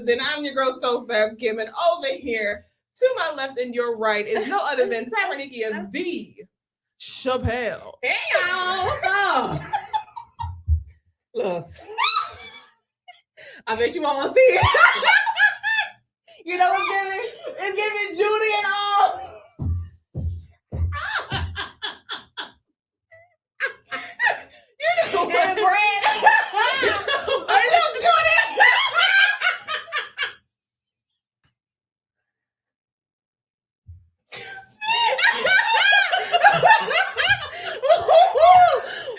Then I'm your girl SoFab Kim, and over here to my left and your right is no other than Tyranikia the Chappelle. Hey y'all, what's up? Look, I bet you won't see it. You know what's giving? It's giving Judy and all. You know what? And Brand. Hey, look, Judy.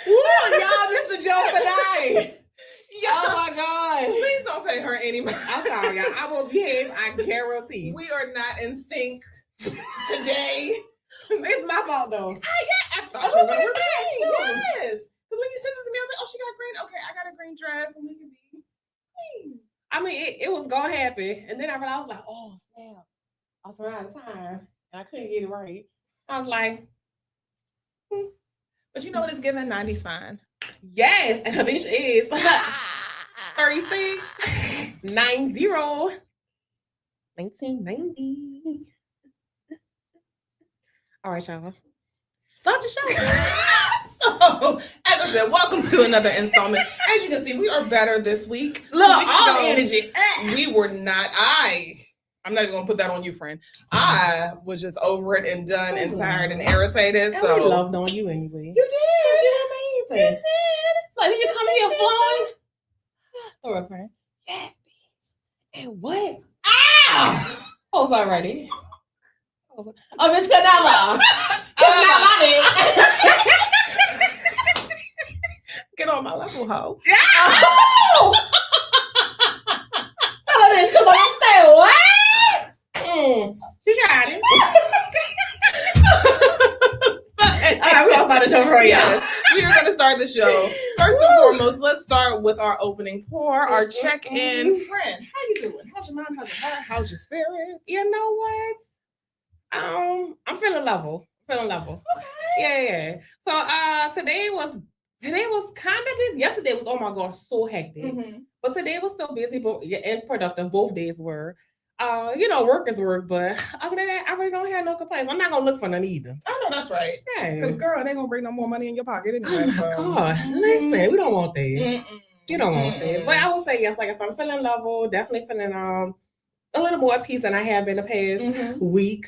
Y'all missed the joke tonight. Oh my God. Please don't pay her any money. I'm sorry, y'all. I will behave, I guarantee. We are not in sync today. It's my fault though. I thought you were going to yes. Because when you sent it to me, I was like, oh, she got a green. Okay, I got a green dress and we can be clean. I mean, it was going to happen. And then I realized, I was like, oh, snap. I was running out of time and I couldn't get it right. I was like, But you know what it's giving? 90's fine. yes. And her bitch is 36 90 1990. All right, y'all. Start the show. So, as I said, welcome to another installment. As you can see, we are better this week. Look, all the energy. We were not. I'm not even gonna put that on you, friend. I was just over it and done and tired and irritated. And so we loved on you anyway. You did. You're amazing. You did. Like when you come here flowing. Throw a friend. Yes, bitch. And what? Ow! Hold on, ready. Oh, bitch, cut that off. It's not my Get on my level, hoe. dick. Oh, bitch, come on, stay away. She tried it. All right, we're gonna start the show for y'all. We are gonna start the show. First and foremost, let's start with our opening pour, our check-in. Friend, how you doing? How's your mind? How's your heart? How's your spirit? You know what? I'm feeling level. Okay. Yeah. So today was kind of busy. Yesterday was, oh my gosh, so hectic. Mm-hmm. But today was still busy, but and productive. Both days were. Work is work, but other than that, I really don't have no complaints. I'm not gonna look for none either. I know that's right. Yeah. Because girl, they gonna bring no more money in your pocket anyway. Oh my God. Listen, we don't want that. Mm-mm. You don't want that. But I will say yes, like I said, I'm feeling level, definitely feeling a little more at peace than I have been the past week.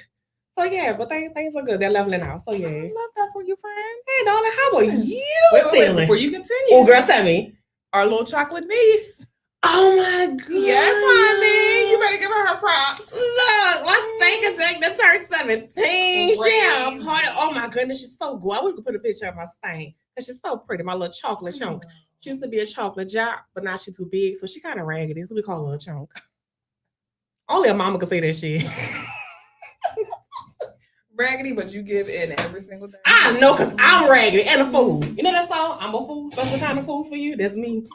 So yeah, but things are good. They're leveling out. So yeah. I love that for you, friend. Hey darling, how are you Wait, feeling? before you continue. Oh girl, tell me. Our little chocolate niece. Oh my God. Yes, honey. You better give her props. Look, my stank attack that turned 17. She had a Crazy. party. Oh my goodness, she's so good. I wish we could put a picture of my stank. Because she's so pretty, my little chocolate chunk. She used to be a chocolate jar, but now she's too big, so she kind of raggedy. So we call her a chunk. Only a mama could say that shit. Raggedy, but you give in every single day. I know, because I'm raggedy and a fool. You know that song? I'm a fool. Special kind of fool for you. That's me.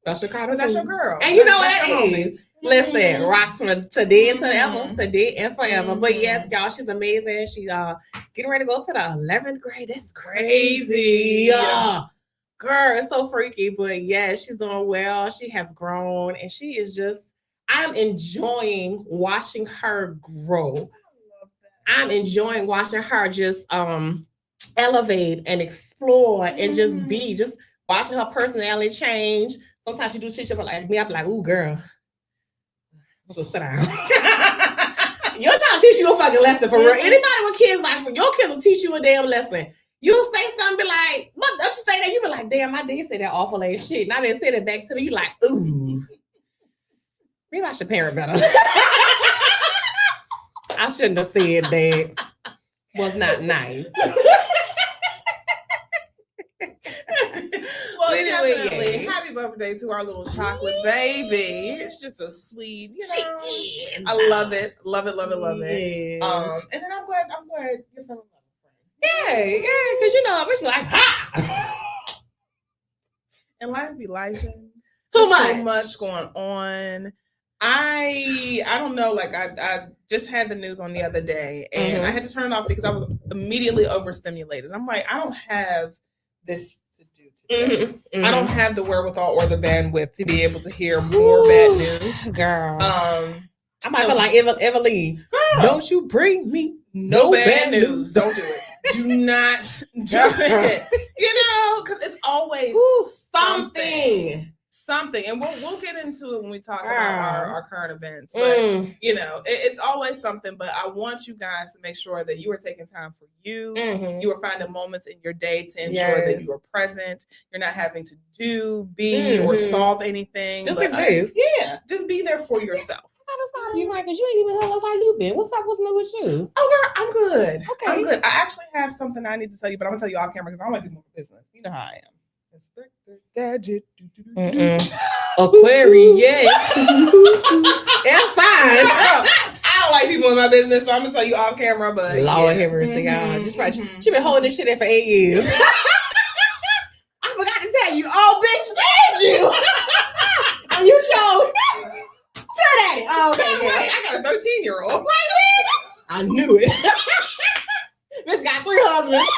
Special kind of But that's fool. your girl. And you know That's what your it homie. is. Listen, rock to today and to the ever, Mhm. today and forever. But Mhm. yes, y'all, she's amazing. She's getting ready to go to the 11th grade. That's Crazy. Yeah. Girl, it's so freaky. But yeah, she's doing well. She has grown and she is just, I'm enjoying watching her grow. I'm enjoying watching her just elevate and explore and just be, just watching her personality change. Sometimes she do shit like me, I'm like, ooh, girl. I'm gonna sit down. You're trying to teach you a fucking lesson for real. Anybody with kids, like, for your kids will teach you a damn lesson. You'll say something, be like, what? Don't you say that? You be like, damn, I did say that awful ass shit. And I didn't say that back to me. You like, ooh. Maybe I should parent better. I shouldn't have said that. Was not nice. Well, definitely. Happy birthday to our little chocolate baby. It's just a sweet, I love it. Love it. And then I'm glad you're feeling love. Yeah, because bitch be like, ha! And life be life. So much going on. I don't know, like I just had the news on the other day and I had to turn it off because I was immediately overstimulated. I'm like, I don't have this to do today. I don't have the wherewithal or the bandwidth to be able to hear more bad news. Girl. I might feel like Evelyn. Don't you bring me no bad news. Don't do it. Do not do it. Because it's always something. And we'll get into it when we talk about our current events. But it's always something. But I want you guys to make sure that you are taking time for you. You are finding moments in your day to ensure that you are present. You're not having to be or solve anything. Just exist. Just be there for yourself. You right, because you ain't even tell us how you been. What's up? What's new with you? Oh, girl, I'm good. Okay. I'm good. I actually have something I need to tell you, but I'm gonna tell you off camera because I want to do more business. You know how I am. Inspector Gadget. Aquarius. That's fine. I don't like people in my business, so I'm gonna tell you off camera. But Lord have mercy, y'all. She been holding this shit in for 8 years. I forgot to tell you. Oh, bitch, did you? And you chose. Tell Daddy. Oh, okay. I got a 13-year-old. I knew it. Bitch got 3 husbands.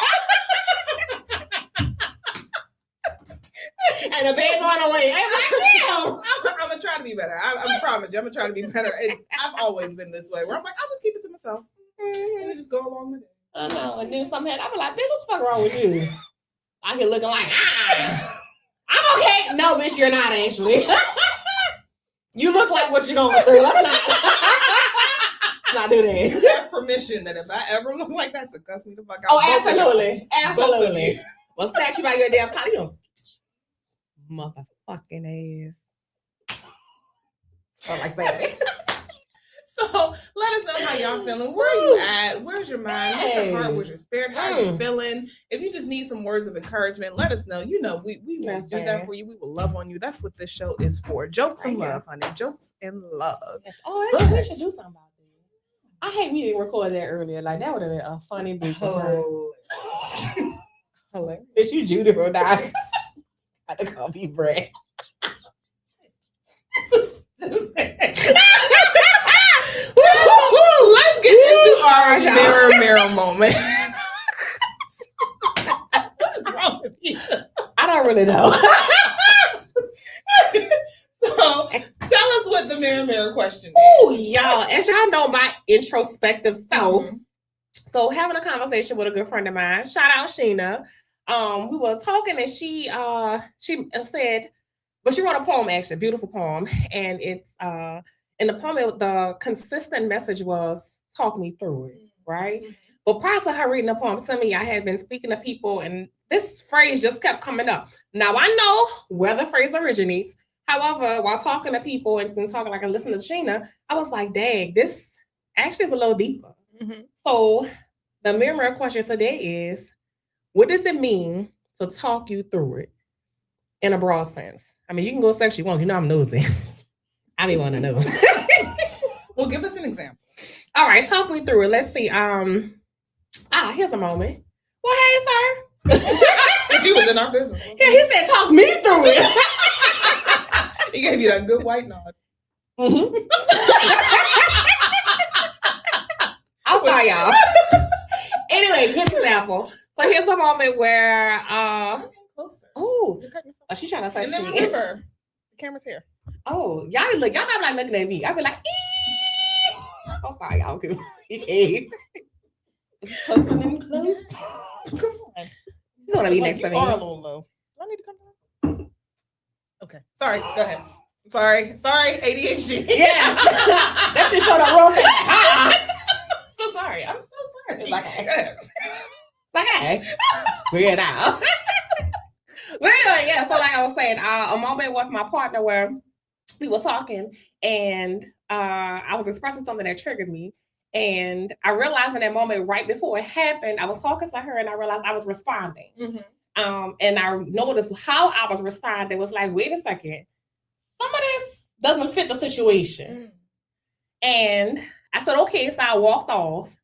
And a baby on the way. I'm like, damn. I'm gonna try to be better. I promise you, I'm gonna try to be better. I've always been this way, where I'm like, I'll just keep it to myself and just go along with it. I know. And then something, I be like, bitch, what's the fuck wrong with you? I here looking like, I'm okay. No, bitch, you're not actually. You look like what you're going through. Let's not do that. You have permission that if I ever look like that, to cuss me the fuck out. Oh, absolutely. Absolutely. Well, snatch you by your damn collar. Motherfucking ass. I like that. So let us know how y'all feeling. Where are you at? Where's your mind? Where's your heart? Where's your spirit? How are you feeling? If you just need some words of encouragement, let us know. We will do that for you. We will love on you. That's what this show is for. Jokes and love, honey. Jokes and love. Yes. Oh, actually, we should do something about that. I hate we didn't record that earlier. Like, that would have been a funny bit. Hilarious. Bitch, you Judy or die. I had to call me Brad. Let's get into our mirror moment. What is wrong with you? I don't really know. So tell us what the mirror question is. Oh, y'all. As y'all know, my introspective self. So having a conversation with a good friend of mine, shout out Sheena. We were talking and she said, but she wrote a poem, actually, a beautiful poem. And it's in the poem, the consistent message was talk me through it, right? But prior to her reading the poem to me, I had been speaking to people and this phrase just kept coming up. Now I know where the phrase originates. However, while talking to people and talking like I listened to Sheena, I was like, dang, this actually is a little deeper. So the mirror question today is, what does it mean to talk you through it in a broad sense? I mean, you can go sex you want. You know I'm nosy. I be want to know. Well, give us an example. All right, talk me through it. Let's see. Here's a moment. Well, hey, sir. He was in our business. Yeah, he said, talk me through it. He gave you that good white nod. I'll sorry, y'all. Anyway, good example. So here's a moment where she's trying to say and then remember, the camera's here. Oh, y'all not like looking at me. I be like, oh sorry, y'all. It's closer than close. Come on. She's gonna be next to me. You are a little low. Do I need to come down? Okay. Sorry. Go ahead. Sorry. ADHD. Yeah. That shit showed up real fast. So sorry. I'm so sorry. It's like, okay. Weird out. But anyway, yeah. So like I was saying, a moment with my partner where we were talking and I was expressing something that triggered me. And I realized in that moment, right before it happened, I was talking to her and I realized I was responding. And I noticed how I was responding. It was like, wait a second, some of this doesn't fit the situation. And I said, okay, so I walked off.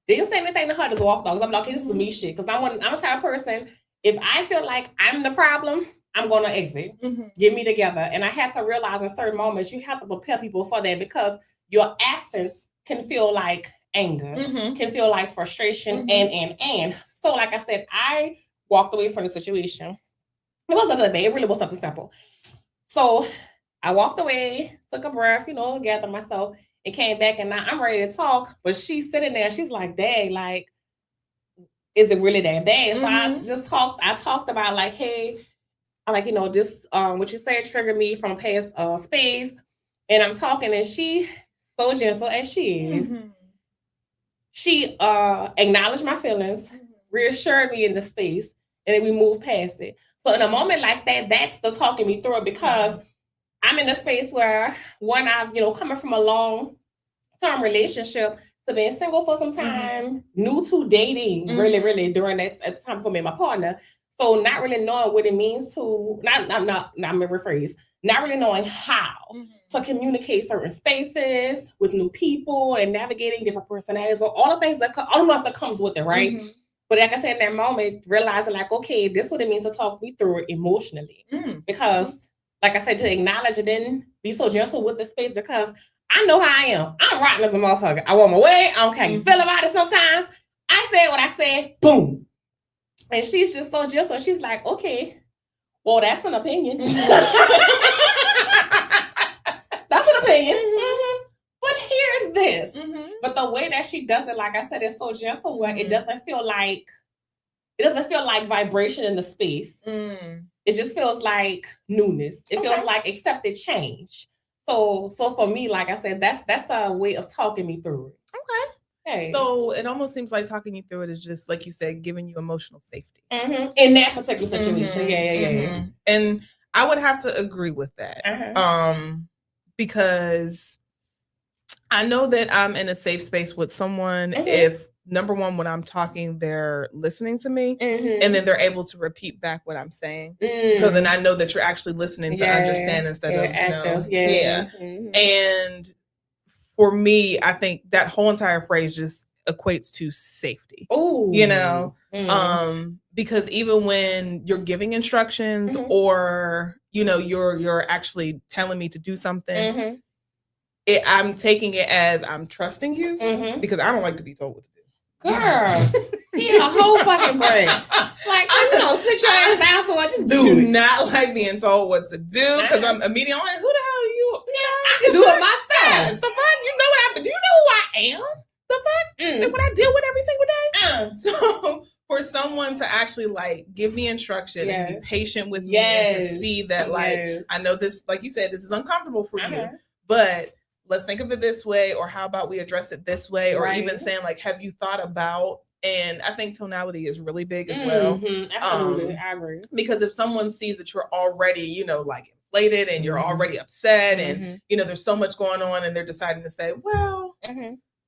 Didn't say anything to her, just walked off. I'm like, okay, this is me shit. Because I'm a type of person, if I feel like I'm the problem, I'm going to exit. Get me together. And I had to realize in certain moments, you have to prepare people for that because your absence can feel like anger, can feel like frustration, and. So, like I said, I walked away from the situation. It wasn't that bad. It really was something simple. So I walked away, took a breath, gathered myself, and came back. And now I'm ready to talk. But she's sitting there. She's like, dang, like, is it really that bad? So I talked about like, hey, I'm like, this, what you said triggered me from past space. And I'm talking, and she, so gentle as she is, she acknowledged my feelings, reassured me in the space, and then we moved past it. So in a moment like that, that's the talking me through it because I'm in a space where I've, coming from a long-term relationship to being single for some time, new to dating, really during that time for me and my partner. So not really knowing what it means to, not rephrase, not really knowing how to communicate certain spaces with new people and navigating different personalities or all the things all the stuff that comes with it, right? But like I said, in that moment, realizing like, okay, this is what it means to talk me through it emotionally. Because like I said, to acknowledge and then be so gentle with the space because I know how I am. I'm rotten as a motherfucker. I want my way. I don't care how you feel about it sometimes. I said what I said. Boom. And she's just so gentle. She's like, okay, well, that's an opinion. That's an opinion. But here's this. But the way that she does it, like I said, is so gentle where it doesn't feel like vibration in the space. It just feels like newness. It feels like accepted change. So for me, like I said, that's a way of talking me through it. Okay. Hey. So it almost seems like talking you through it is just, like you said, giving you emotional safety. In that particular situation. Yeah. And I would have to agree with that. Because I know that I'm in a safe space with someone if, number one, when I'm talking, they're listening to me and then they're able to repeat back what I'm saying. So then I know that you're actually listening to understand instead of, active. And for me, I think that whole entire phrase just equates to safety. Because even when you're giving instructions or, you're actually telling me to do something, I'm taking it as I'm trusting you because I don't like to be told what to do. Girl, a whole fucking break. Like, sit your ass down so I just do it. Not like being told what to do because I'm immediately like, who the hell are you? I can do it myself. The fuck? You know what do you know who I am? The fuck? Like what I deal with every single day? So for someone to actually like give me instruction and be patient with me and to see that like I know this, like you said, this is uncomfortable for you, but let's think of it this way, or how about we address it this way, or even saying like, have you thought about? And I think tonality is really big as well. Absolutely, I agree. Because if someone sees that you're already, like inflated and you're already upset and, there's so much going on and they're deciding to say, well,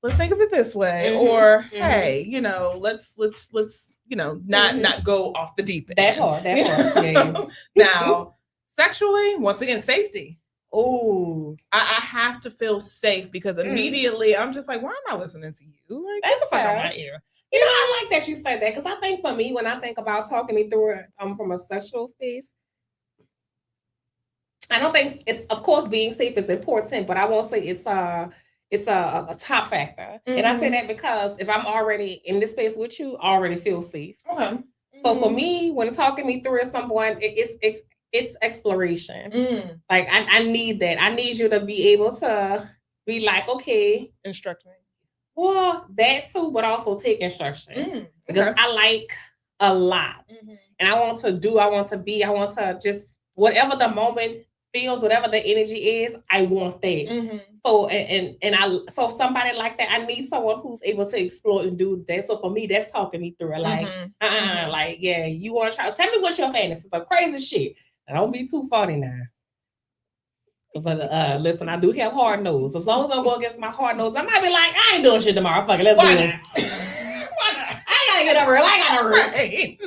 let's think of it this way. Or, hey, let's not go off the deep end. That part. Now, sexually, once again, safety. Oh, I have to feel safe because immediately I'm just like, why am I listening to you? Like, get the fuck out of my ear. I like that you said that because I think for me, when I think about talking me through it from a sexual space, I don't think it's, of course, being safe is important, but I won't say it's a top factor. And I say that because if I'm already in this space with you, I already feel safe. Okay. So for me, when talking me through at some point, it's exploration. Like I need that. I need you to be able to be like, okay, instruct me. Well, that too, but also take instruction because I like a lot, and I want to be, I want to just whatever the moment feels, whatever the energy is, I want that. So so somebody like that, I need someone who's able to explore and do that. So for me, that's talking me through it. Like, like, yeah, you want to try? Tell me what's your fantasy? The crazy shit. And don't be too funny now. Listen, I do have hard nose. As long as I'm going against my hard nose, I might be like, I ain't doing shit tomorrow. Fuck it, let's do it. I ain't gotta get up early. I gotta read.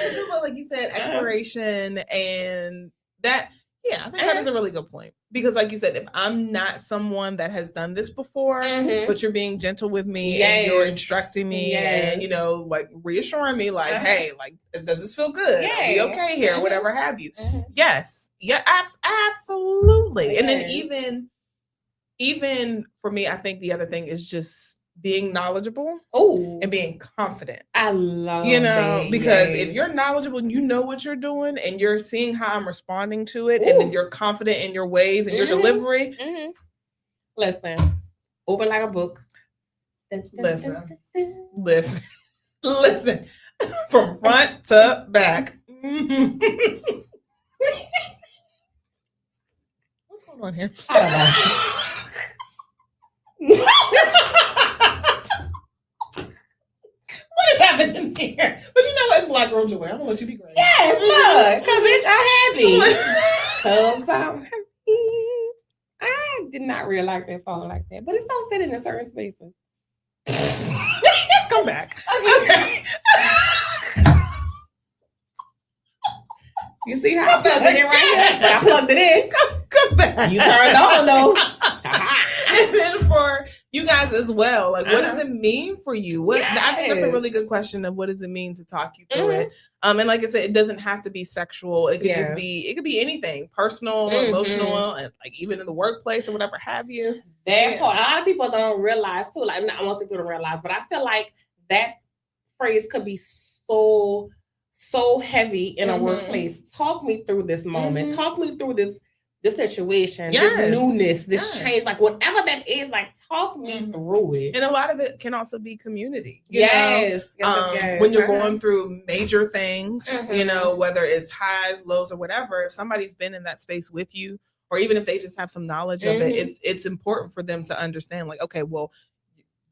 that's a good one. Like you said, exploration and that. Yeah, I think that is a really good point. Because like you said, if I'm not someone that has done this before, but you're being gentle with me and you're instructing me and, like reassuring me like, hey, like, does this feel good? Are we okay here? Whatever have you. Yes. Yeah, absolutely. And then even for me, I think the other thing is just being knowledgeable and being confident. I love that. Because if you're knowledgeable and you know what you're doing and you're seeing how I'm responding to it and then you're confident in your ways and your delivery. Listen, open like a book. Listen from front to back. What's going on here? I don't know. What is happening here? But you know what? It's Black Girl Joy. I'm gonna let you be great. Yes, look, cause bitch, I'm happy. Cause I'm happy. I did not really like that song like that, but it's so fitting in certain spaces. Come back. Okay. You see how I plugged it in right here? But I plugged it in. Come back. You turned on though. And then for you guys as well, like what does it mean for you? What I think that's a really good question of what does it mean to talk you through it. And like I said, it doesn't have to be sexual. It could just be, it could be anything, personal, emotional, and like even in the workplace or whatever have you. That part, a lot of people don't realize too. Like, I want people to realize, but I feel like that phrase could be so heavy in a workplace. Talk me through this moment. Talk me through this situation, this newness, this change, like whatever that is, like talk me through it. And a lot of it can also be community. Yes. When you're going through major things, you know, whether it's highs, lows, or whatever, if somebody's been in that space with you, or even if they just have some knowledge of it, it's important for them to understand, like, okay, well,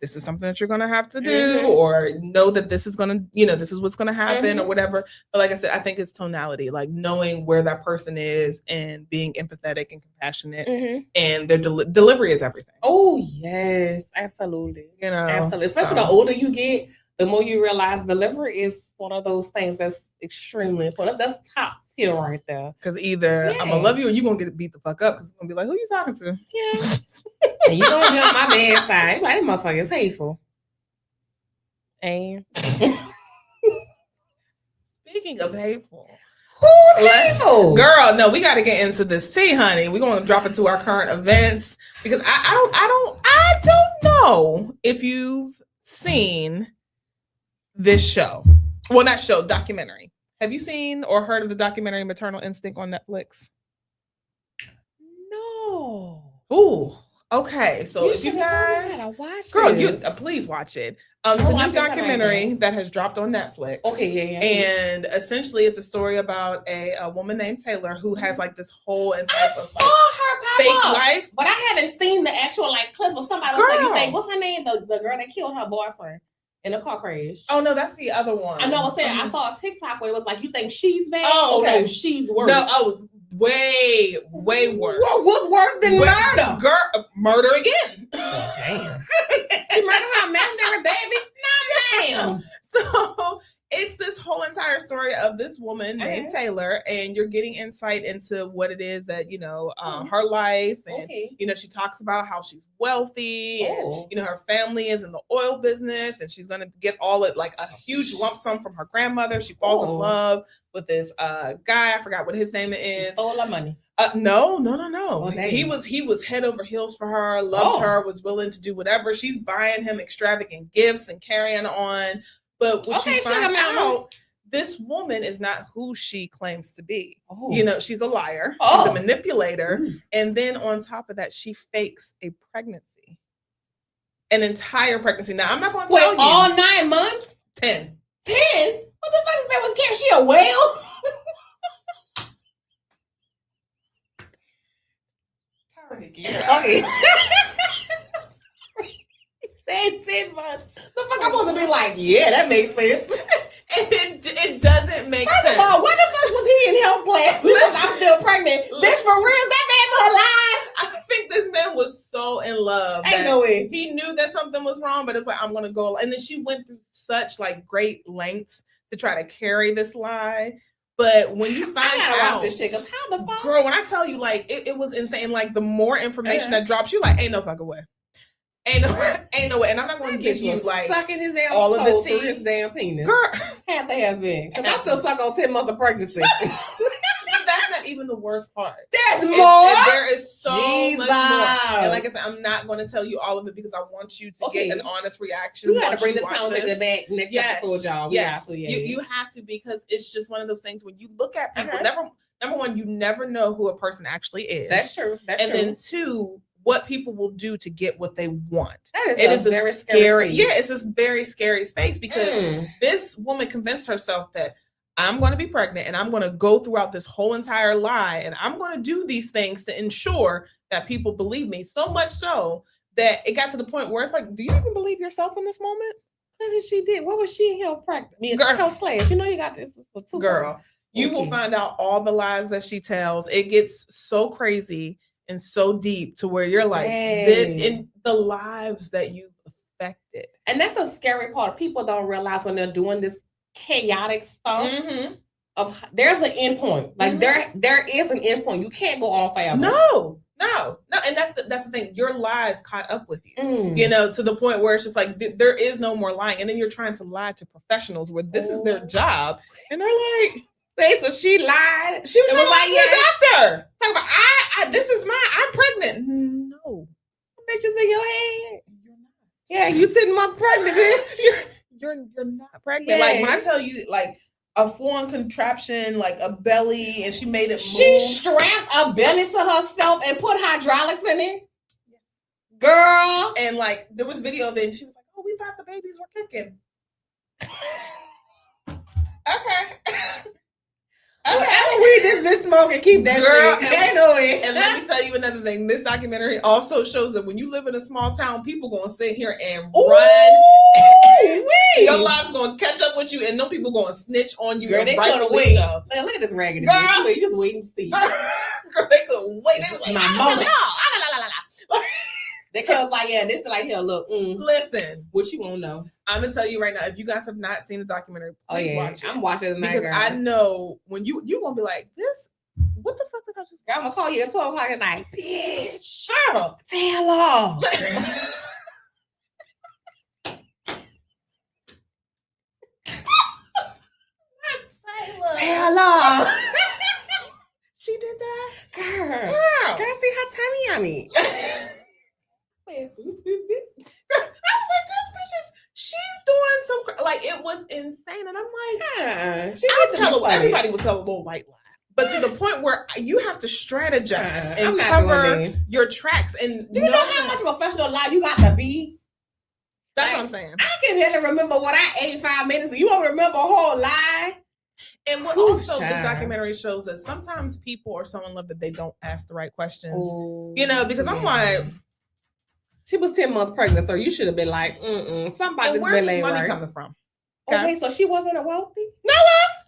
this is something that you're going to have to do, or know that this is going to, you know, this is what's going to happen or whatever. But like I said, I think it's tonality, like knowing where that person is and being empathetic and compassionate and their delivery is everything. Oh, yes, absolutely. You know, absolutely. Especially the older you get, the more you realize delivery is one of those things that's extremely important. That's top tier right there. Because either I'm going to love you or you're going to get beat the fuck up because it's going to be like, who you talking to? Yeah. And you don't be on my bad side. Like, that motherfucker is hateful. And speaking of hateful, who's hateful? Girl, no, we got to get into this tea, honey. We're going to drop into our current events because I don't know if you've seen this show. Well, not show, documentary. Have you seen or heard of the documentary Maternal Instinct on Netflix? No. Ooh. Okay, so if you guys, girl, please watch it. It's a new documentary that has dropped on Netflix. Okay, yeah. And essentially, it's a story about a woman named Taylor who has like this whole entire fake life, but I haven't seen the actual like clips. But somebody was like, "You think what's her name? The girl that killed her boyfriend in a car crash." Oh no, that's the other one. I know. I was saying I saw a TikTok where it was like, "You think she's bad? Oh, okay, no, she's worse." No, way worse. What's worse than murder? Girl, murder again. Oh, damn. She murdered her imaginary baby? No, ma'am. So it's this whole entire story of this woman named Taylor, and you're getting insight into what it is that, you know, her life. And, you know, she talks about how she's wealthy and, you know, her family is in the oil business and she's going to get all it like a huge lump sum from her grandmother. She falls in love with this guy. I forgot what his name is. He stole her money. No. Oh, he was head over heels for her, loved her, was willing to do whatever. She's buying him extravagant gifts and carrying on. But what you find out, this woman is not who she claims to be. You know, she's a liar. She's a manipulator. And then on top of that, she fakes a pregnancy. An entire pregnancy. Now, I'm not going to tell you. All 9 months? 10. 10? What the fuck is man was carrying? She a whale? Okay. Said 10 months. The fuck I'm supposed to be like, yeah, that makes sense. And it doesn't make sense. First of all, what the fuck was he in health class? Because I'm still pregnant. Bitch, for real, that man was alive. I think this man was so in love. Ain't no way. He knew that something was wrong, but it was like, I'm gonna go. And then she went through such like great lengths to try to carry this lie. But when you find out, watch this shit, 'cause how the fuck, girl, when I tell you, like, it was insane. Like, the more information that drops, you like, ain't no fucking way. Ain't no way. And I'm not going to give you like sucking his damn all of the tea, his damn penis. Girl, had to have been, because I still suck on 10 months of pregnancy. That's not even the worst part. There's more. There is so much more. And like I said, I'm not going to tell you all of it because I want you to get an honest reaction. You got to bring this conversation back next episode, y'all. Yes, you have to, because it's just one of those things when you look at people. Number one, you never know who a person actually is. That's true. And then two, what people will do to get what they want. It is a very scary space. Yeah, it's this very scary space, because this woman convinced herself that I'm going to be pregnant and I'm going to go throughout this whole entire lie and I'm going to do these things to ensure that people believe me. So much so that it got to the point where it's like, do you even believe yourself in this moment? What did she did? What was she in health practice? Health class. You know you got this. Girl, you will find out all the lies that she tells. It gets so crazy and so deep to where you're like, in the lives that you've affected. And that's a scary part. People don't realize when they're doing this chaotic stuff of there's an end point. Like there is an end point. You can't go on forever. No. And that's the thing. Your lies caught up with you, you know, to the point where it's just like, there is no more lying. And then you're trying to lie to professionals where this is their job. And they're like, so she lied. She was like, doctor. Talk about, this is mine. I'm pregnant. No. Bitches in your head. You're not. Yeah, you 10 months pregnant, bitch. You're not pregnant. Yeah. Like when I tell you, like a full-on contraption, like a belly, and she made it move. She strapped a belly to herself and put hydraulics in it. Yes. Girl. And like there was video of it, and she was like, "Oh, we thought the babies were kicking." Okay. Well, I don't read this bitch smoke and keep that shit. I know it. And let me tell you another thing. This documentary also shows that when you live in a small town, people gonna sit here and run. Your life's gonna catch up with you, and no people gonna snitch on you. Girl, they couldn't wait. Man, look at this raggedy bitch. You just wait and see. Girl, they couldn't wait. They was like, my moment. They was like, yeah, this is like, here, look. Listen, what you won't know. I'm gonna tell you right now. If you guys have not seen the documentary, please watch it. I'm watching it tonight, because I know when you gonna be like, this. What the fuck did I just? I'm gonna call you at 12 o'clock at night, bitch. Girl, Taylor. Taylor. She did that, girl. See how tiny yummy. I was like, this bitch she's doing some, like, it was insane. And I'm like, everybody would tell a little white lie. But to the point where you have to strategize and cover your tracks. And do you know how much professional lie you got to be? That's what I'm saying. I can barely remember what I ate 5 minutes ago. You want to remember a whole lie? And what also this documentary shows is sometimes people are so in love that they don't ask the right questions. You know, because I'm like, she was 10 months pregnant, so you should have been like, somebody's where's been this money right. coming from? Okay, so she wasn't a wealthy? No,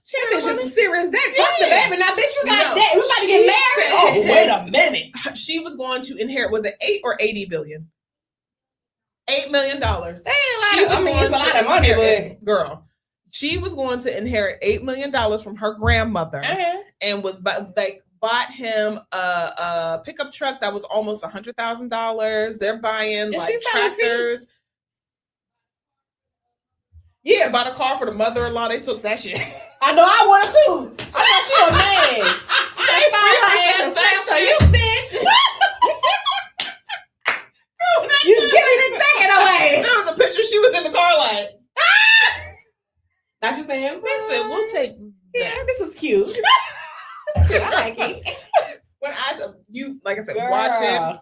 she was just serious. That's the baby. Now, bitch, you got that. You about to get married? Oh, wait a minute. She was going to inherit, was it 8 or 80 billion? $8 million. It's a lot of money, but girl, she was going to inherit $8 million from her grandmother and was bought him a pickup truck that was almost $100,000. They're buying like tractors. Yeah, bought a car for the mother-in-law. They took that shit. I know, I wanted to. I thought she was mad. You bitch. You giving the ticket away. There was a picture. She was in the car like. Now she's saying, they said, we'll take that. Yeah, this is cute. I like it. When like I said, watch it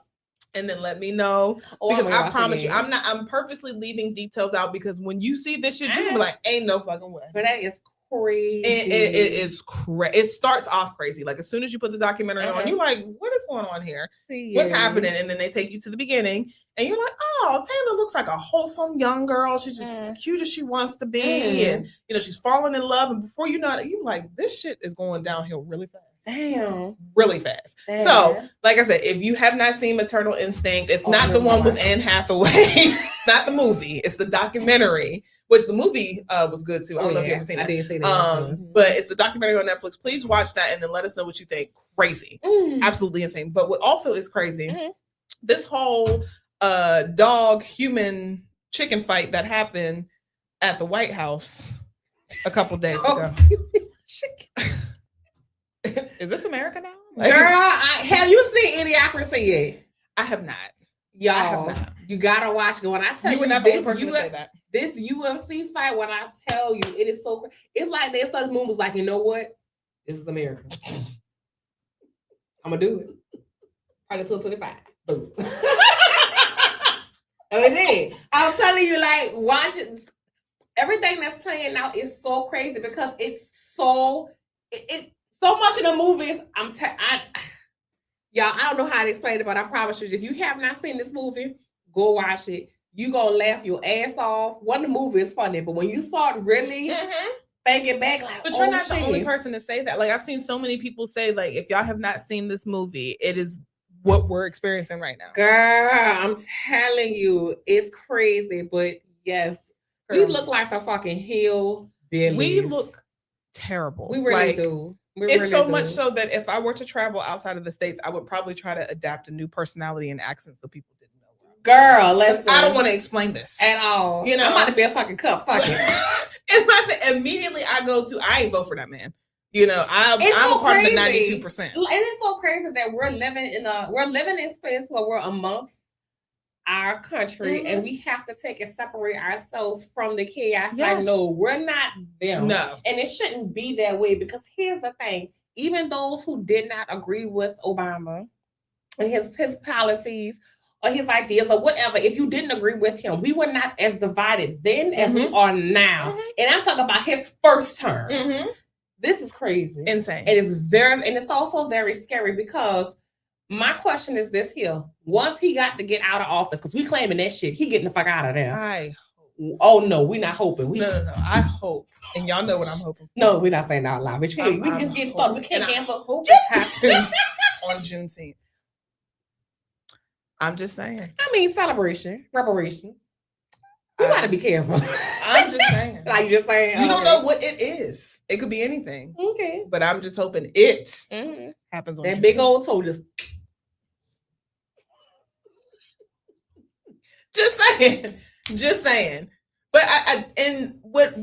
and then let me know. Because I promise you, I'm purposely leaving details out because when you see this shit, you'll be like, ain't no fucking way. But that is crazy. It is crazy. It starts off crazy. Like as soon as you put the documentary on, you're like, what is going on here? What's happening? And then they take you to the beginning and you're like, oh, Taylor looks like a wholesome young girl. She's just as cute as she wants to be. And she's falling in love. And before you know it, you're like, this shit is going downhill really fast. Damn. Really fast. Damn. So, like I said, if you have not seen Maternal Instinct, it's not the one with Anne Hathaway. It's not the movie. It's the documentary which the movie was good too. I don't know if you've ever seen that. I didn't see that. But it's the documentary on Netflix. Please watch that and then let us know what you think. Crazy. Absolutely insane. But what also is crazy, this whole dog human chicken fight that happened at the White House a couple days ago. Is this America now? Like, girl, have you seen Idiocracy yet? I have not. Y'all, you gotta watch. When I tell you, were not the only person to say that. This UFC fight, when I tell you, it is so crazy. It's like they started moving, was like, you know what? This is America. I'm gonna do it. Probably 225. Boom. That was it. I'm telling you, like, watch it. Everything that's playing now is so crazy because it's so so much in the movies. Y'all, I don't know how to explain it, but I promise you, if you have not seen this movie, go watch it. You gonna laugh your ass off. One of the movie is funny, but when you start really thinking back, like, but you're not the only person to say that. Like, I've seen so many people say, like, if y'all have not seen this movie, it is what we're experiencing right now. Girl, I'm telling you, it's crazy. But yes, we look like some fucking hillbillies. We look terrible. We really do. It's so much so that if I were to travel outside of the States, I would probably try to adapt a new personality and accent so people didn't know. Girl, listen. I don't want to explain this at all. You know, I'm about to be a fucking cup. Fuck it. Immediately I go to, I ain't vote for that man. You know, I'm so a part of the 92%. And it's so crazy that we're living in space where we're amongst our country and we have to take and separate ourselves from the chaos. Yes. Like, no, we're not them. No. And it shouldn't be that way because here's the thing. Even those who did not agree with Obama and his policies or his ideas or whatever, if you didn't agree with him, we were not as divided then as we are now. And I'm talking about his first term. This is crazy. Insane. It's also very scary because my question is this here. Once he got to get out of office, because we claiming that shit, he getting the fuck out of there. Oh no, we're not hoping. No. I hope. And y'all know what I'm hoping. No, we're not saying that out loud. Bitch, we just get started. We can't cancel. Hope it happens on Juneteenth. I'm just saying. I mean, celebration, reparation. You gotta be careful. I'm just saying. Like you just saying. You don't know what it is. It could be anything. Okay. But I'm just hoping it happens on that Juneteenth. big old toe just. Just saying. But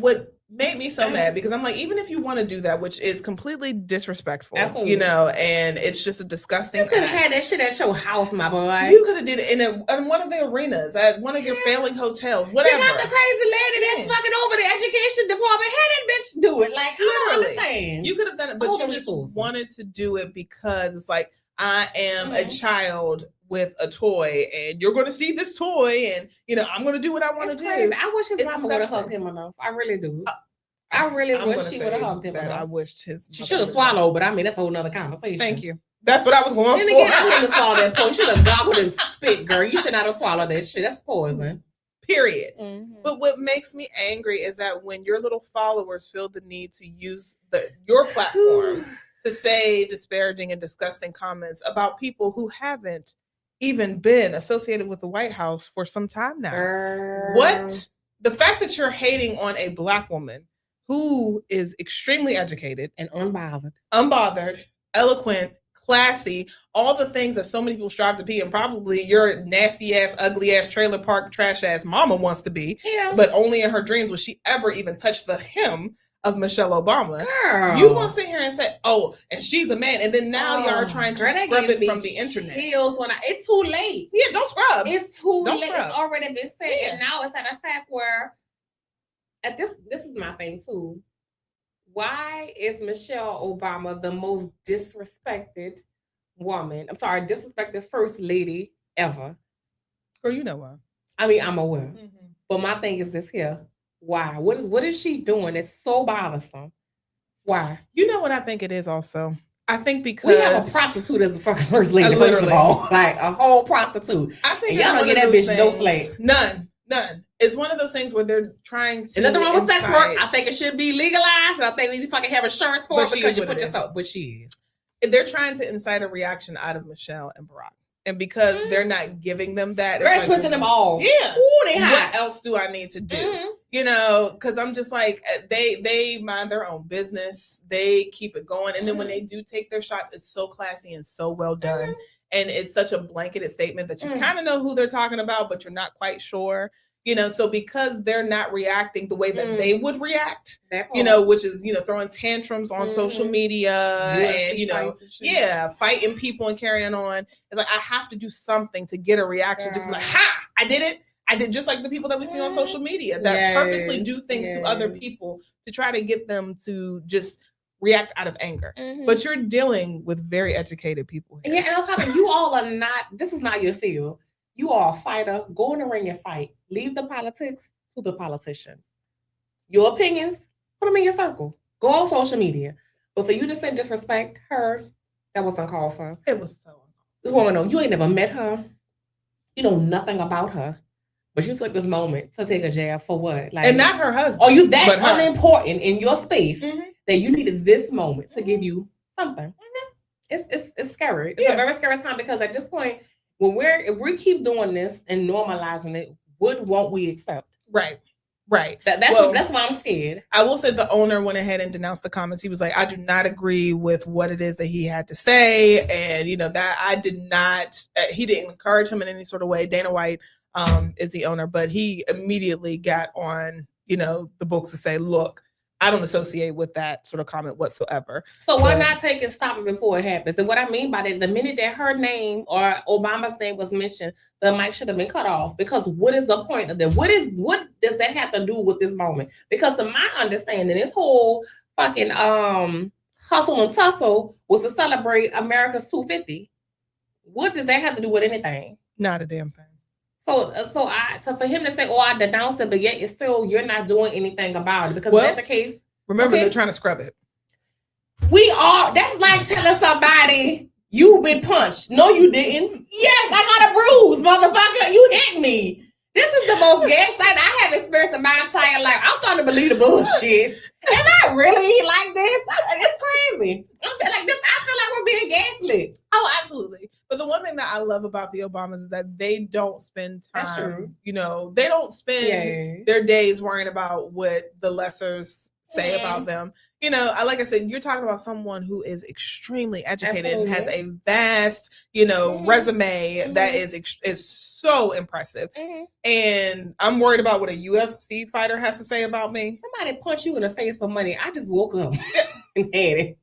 what made me so mad, because I'm like, even if you want to do that, which is completely disrespectful, absolutely, you know, and it's just a disgusting. You could have had that shit at your house, my boy. You could have did it in one of the arenas, at one of your failing hotels, whatever. They got the crazy lady that's fucking over the education department. Had that bitch do it. Like, I don't understand. You could have done it, but you just wanted to do it because it's like, I am a child with a toy and you're going to see this toy and, you know, I'm going to do what I want to do. I wish his mama would have hugged him enough. I really do. I really wish she would have hugged him enough. I wished she should have swallowed, but I mean, that's a whole nother conversation. Thank you. That's what I was going for. And again, I wouldn't have swallowed that point. You should have gobbled and spit, girl. You should not have swallowed that shit. That's poison. Period. But what makes me angry is that when your little followers feel the need to use your platform to say disparaging and disgusting comments about people who haven't even been associated with the White House for some time now. What? The fact that you're hating on a Black woman who is extremely educated and unbothered, eloquent, classy, all the things that so many people strive to be, and probably your nasty ass, ugly ass, trailer park, trash ass mama wants to be, but only in her dreams will she ever even touch the hem of Michelle Obama. Girl. You want to sit here and say, oh, and she's a man, and then now y'all are trying to scrub it from the internet. It's too late. Yeah, don't scrub. It's too late. It's already been said, and now it's at a fact where at this is my thing too. Why is Michelle Obama the most disrespected disrespected first lady ever? Girl, you know why. I mean, I'm aware. But my thing is this here. Why? What is she doing? It's so bothersome. Why? You know what I think it is also? I think because we have a prostitute as a fucking first lady, first of all. Like a whole prostitute. I think and y'all don't get that bitch no slave. None. It's one of those things where they're trying to. And nothing wrong with sex work. I think it should be legalized. And I think we need to fucking have insurance for it because you put yourself. But she is. They're trying to incite a reaction out of Michelle and Barack. And because they're not giving them that, it's pushing them all. Yeah. Ooh, they hot. What else do I need to do? because I'm just like, they mind their own business. They keep it going. And then when they do take their shots, it's so classy and so well done. And it's such a blanketed statement that you kind of know who they're talking about, but you're not quite sure. So because they're not reacting the way that they would react, which is, throwing tantrums on social media and, fighting people and carrying on. It's like, I have to do something to get a reaction. Just be like, ha, I did it. I did, just like the people that we see on social media that purposely do things to other people to try to get them to just react out of anger. But you're dealing with very educated people here. Yeah, and I was talking, you all are not, this is not your field. You are a fighter. Go in the ring and fight. Leave the politics to the politicians. Your opinions, put them in your circle. Go on social media. But for you to say disrespect her, that was uncalled for. It was so uncalled. This woman, you ain't never met her. You know nothing about her. But you took this moment to take a jab for what? Like, and not her husband. Are you that unimportant in your space that you needed this moment to give you something? It's scary. It's a very scary time because at this point, if we keep doing this and normalizing it, what won't we accept? Right. That's why I'm scared. I will say the owner went ahead and denounced the comments. He was like, I do not agree with what it is that he had to say. And, that I did not, he didn't encourage him in any sort of way. Dana White is the owner, but he immediately got on, the books to say, look, I don't associate with that sort of comment whatsoever. So why not take and stop it before it happens? And what I mean by that, the minute that her name or Obama's name was mentioned, the mic should have been cut off. Because what is the point of that? What does that have to do with this moment? Because to my understanding, this whole fucking hustle and tussle was to celebrate America's 250. What does that have to do with anything? Not a damn thing. So for him to say, I denounced it, but yet it's still, you're not doing anything about it. Because if that's the case. Remember, they're trying to scrub it. That's like telling somebody you've been punched. No, you didn't. Yes, I got a bruise, motherfucker. You hit me. This is the most gaslight I have experienced in my entire life. I'm starting to believe the bullshit. Am I really like this? It's crazy. I'm saying like this. I feel like we're being gaslit. Oh, absolutely. But the one thing that I love about the Obamas is that they don't spend time. That's true. They don't spend their days worrying about what the lessers say about them. Like I said, you're talking about someone who is extremely educated and has a vast, resume that is so impressive. And I'm worried about what a UFC fighter has to say about me. Somebody punch you in the face for money. I just woke up and had it.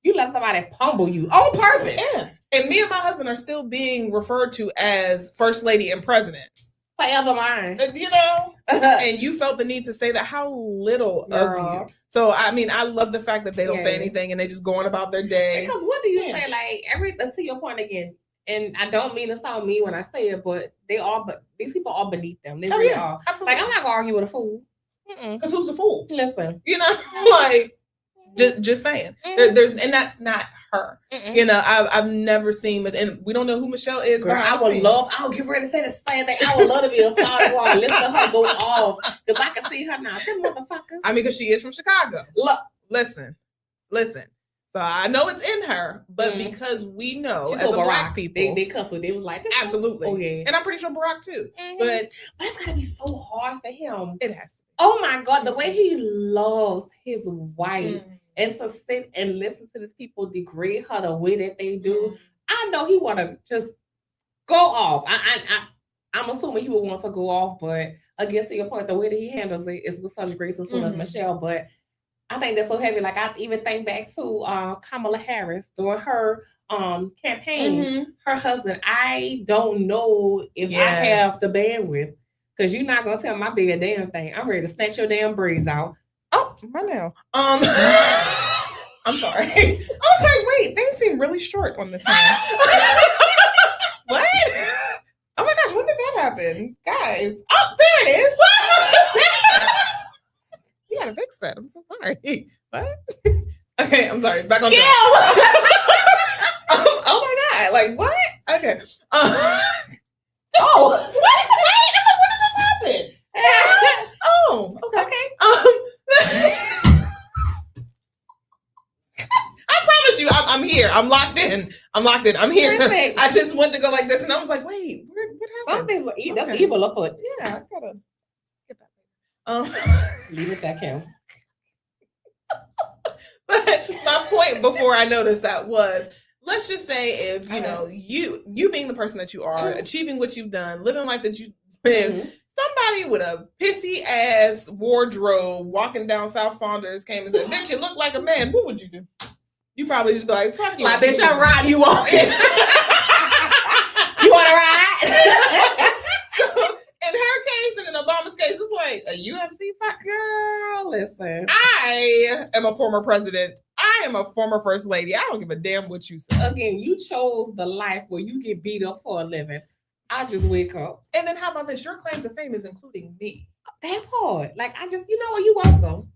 You let somebody pummel you on purpose. Yeah. And me and my husband are still being referred to as First Lady and President. Forever mine. And you felt the need to say that. How little of you. So, I love the fact that they don't say anything and they just go on about their day. Because what do you say? Like, to your point again, and I don't mean to sound mean when I say it, but these people are beneath them. They really are. Absolutely. Like, I'm not going to argue with a fool. Because who's a fool? Listen. Just saying. There's and that's not her. I've never seen, and we don't know who Michelle is. Girl, I will get ready to say the same thing. I would love to be a follower. Listen to her go off because I can see her now. Them motherfuckers. Because she is from Chicago. Look, listen. So I know it's in her, but because we know she's as a Barack, Black people, they cuss her. They was like, absolutely. Oh yeah, and I'm pretty sure Barack too. But that's gotta be so hard for him. It has to be. Oh my God, the way he loves his wife. And to sit and listen to these people degrade her the way that they do, I know he want to just go off. I'm assuming he would want to go off, but again, to your point, the way that he handles it is with such grace and so as Michelle. But I think that's so heavy. Like I even think back to Kamala Harris during her campaign. Her husband, I don't know if I have the bandwidth because you're not gonna tell my big a damn thing. I'm ready to snatch your damn braids out. Oh, my nail. I'm sorry. I was like, wait, things seem really short on this hand. What? Oh my gosh, when did that happen? Guys. Oh, there it is. You gotta fix that. I'm so sorry. What? Okay, I'm sorry. Back on track. Oh my God. Like, what? Okay. Oh, wait, when did this happen? Oh, okay. I promise you, I'm here. I'm locked in. I'm here. Perfect. I just went to go like this, and I was like, "Wait, what happened?" Something's that's evil afoot. Yeah, I gotta get that. Leave it that count. But my point before I noticed that was, let's just say if you know you being the person that you are, achieving what you've done, living life that you live, somebody with a pissy ass wardrobe walking down South Saunders came and said, "Bitch, you look like a man." What would you do? You probably just be like, "Fuck you, like bitch, I'm riding you on." You want to ride? So in her case and in Obama's case, it's like a UFC fight. Girl, listen. I am a former president. I am a former first lady. I don't give a damn what you say. Again, you chose the life where you get beat up for a living. I just wake up. And then how about this? Your claim to fame is including me. That part. Like, I just, you know what? You welcome.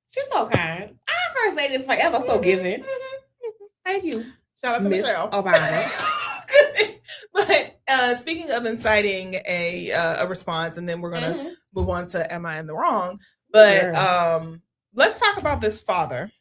She's so kind. Our first lady is forever so giving. Thank you. Shout out to Michelle Obama. But speaking of inciting a response, and then we're gonna move on to "Am I in the wrong?" But let's talk about this father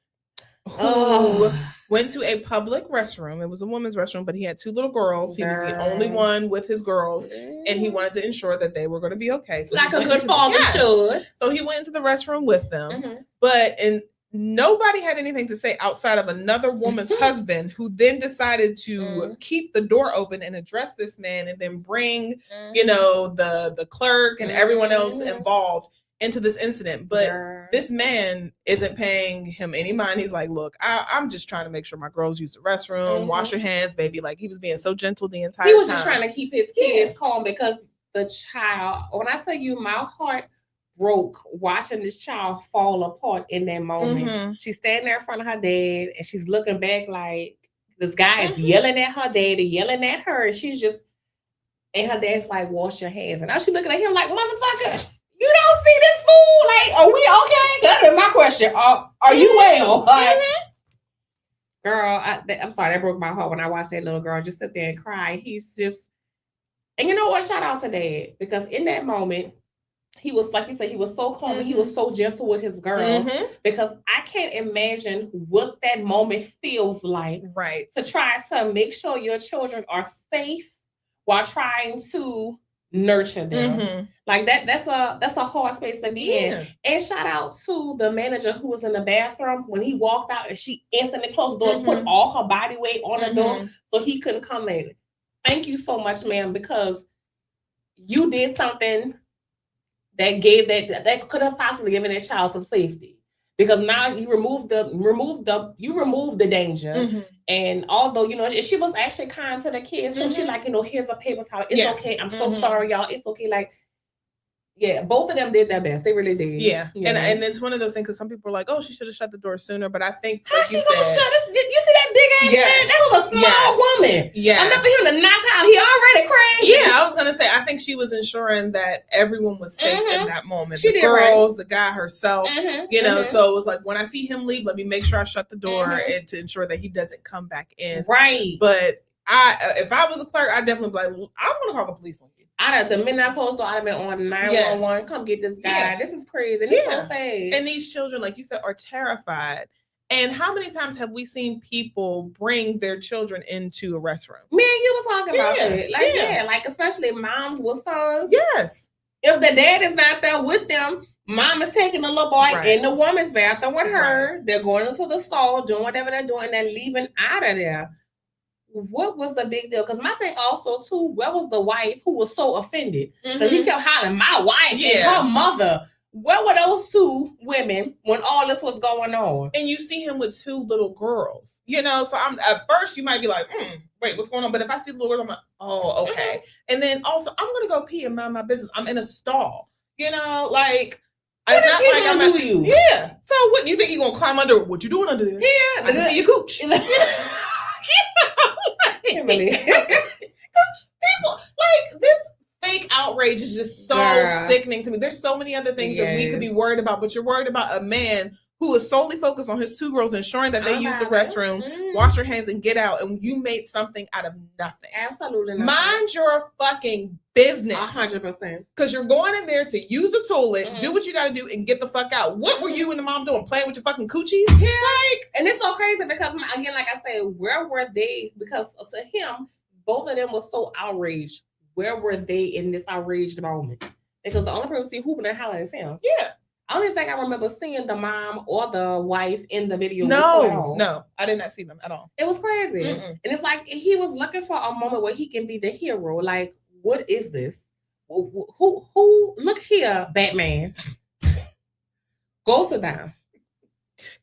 who went to a public restroom. It was a woman's restroom, but he had two little girls. He was the only one with his girls, and he wanted to ensure that they were going to be okay. So like a good father should. So he went into the restroom with them, but nobody had anything to say outside of another woman's husband, who then decided to keep the door open and address this man, and then bring, you know, the clerk and everyone else involved into this incident. But this man isn't paying him any mind. He's like, "Look, I'm just trying to make sure my girls use the restroom. Wash your hands, baby." Like, he was being so gentle the entire time. He was just trying to keep his kids calm, because the child, when I tell you, my heart broke watching this child fall apart in that moment. She's standing there in front of her dad, and she's looking back like this guy is yelling at her dad and yelling at her, and she's just, and her dad's like, "Wash your hands." And now she's looking at him like, "Motherfucker, you don't see this fool? Like, are we okay?" That is my question. Are you well? Like, girl, I'm sorry, that broke my heart when I watched that little girl just sit there and cry. He's just, and you know what? Shout out to Dad, because in that moment, he was, like you said, he was so calm and he was so gentle with his girls, because I can't imagine what that moment feels like. Right. To try to make sure your children are safe while trying to nurture them. Like that's a hard space to be in. And shout out to the manager who was in the bathroom when he walked out, and she instantly closed the door and put all her body weight on the door so he couldn't come in. Thank you so much, ma'am, because you did something that gave that could have possibly given that child some safety, because now you removed the danger. And although, you know, she was actually kind to the kids too. She like, you know, here's a paper towel. It's okay. I'm so sorry, y'all. It's okay. Like, yeah, both of them did their best. They really did. Yeah. And it's one of those things, because some people are like, "Oh, she should have shut the door sooner." But I think, how she gonna shut this? You see that big ass man? That was a small woman. Yeah. Enough for him to knock out. He already crazy. Yeah, I was gonna say, I think she was ensuring that everyone was safe in that moment. She the did girls, the guy herself, you know. So it was like, when I see him leave, let me make sure I shut the door and to ensure that he doesn't come back in. Right. But if I was a clerk, I'd definitely be like, "I'm gonna call the police on you." The minute I posted, I'd have been on 911. Come get this guy. Yeah. This is crazy. And it's so sad. And these children, like you said, are terrified. And how many times have we seen people bring their children into a restroom? Me and you were talking about it. Like, like especially moms with sons. Yes. If the dad is not there with them, mom is taking the little boy in the woman's bathroom with her. They're going into the stall, doing whatever they're doing, and then leaving out of there. What was the big deal? Because my thing also too, where was the wife who was so offended? Because he kept hollering, "My wife and her mother." Where were those two women when all this was going on? And you see him with two little girls, you know. So at first you might be like, "Wait, what's going on?" But if I see the little girls, I'm like, "Oh, okay." And then also, I'm gonna go pee and mind my business. I'm in a stall, you know, like. What it's not like I'm gonna do you? Yeah. So what, you think you gonna climb under? What you doing under there? Yeah, I can see your cooch. Because people, like, this fake outrage is just so sickening to me. There's so many other things that we could be worried about, but you're worried about a man who is solely focused on his two girls, ensuring that they use the restroom, wash their hands, and get out, and you made something out of nothing. Absolutely not. Mind your fucking business. 100%. Because you're going in there to use the toilet, do what you got to do, and get the fuck out. What were you and the mom doing? Playing with your fucking coochies? Yeah. Like, and it's so crazy because, again, like I said, where were they? Because to him, both of them were so outraged. Where were they in this outraged moment? Because the only person see hooping and hollering is him. Yeah. I don't even think I remember seeing the mom or the wife in the video. No, I did not see them at all. It was crazy. Mm-mm. And it's like he was looking for a moment where he can be the hero. Like, what is this? Who look here, Batman. Go sit down.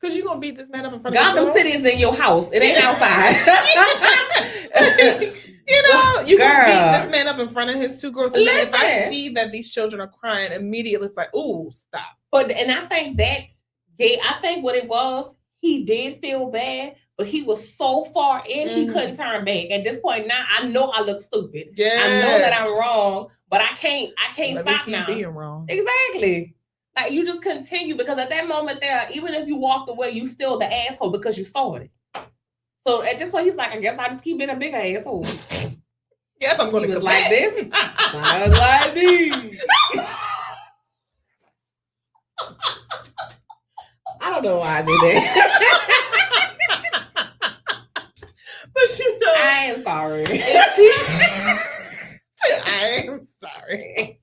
Because you're going to beat this man up in front of Gotham City is in your house. It ain't outside. You can beat this man up in front of his 2 girls. And then if I Listen. see that these children are crying, immediately it's like, ooh, stop. And I think I think what it was, he did feel bad, but he was so far in, he couldn't turn back. At this point now, I know I look stupid. Yes. I know that I'm wrong, but I can't Let stop me keep now. being wrong. Exactly. Like, you just continue, because at that moment there, even if you walked away, you still the asshole because you started. So at this point, he's like, I guess I just keep being a bigger asshole. Yes, I'm going to was like this. I was like this. I don't know why I did that. But you know, I am sorry. I am sorry.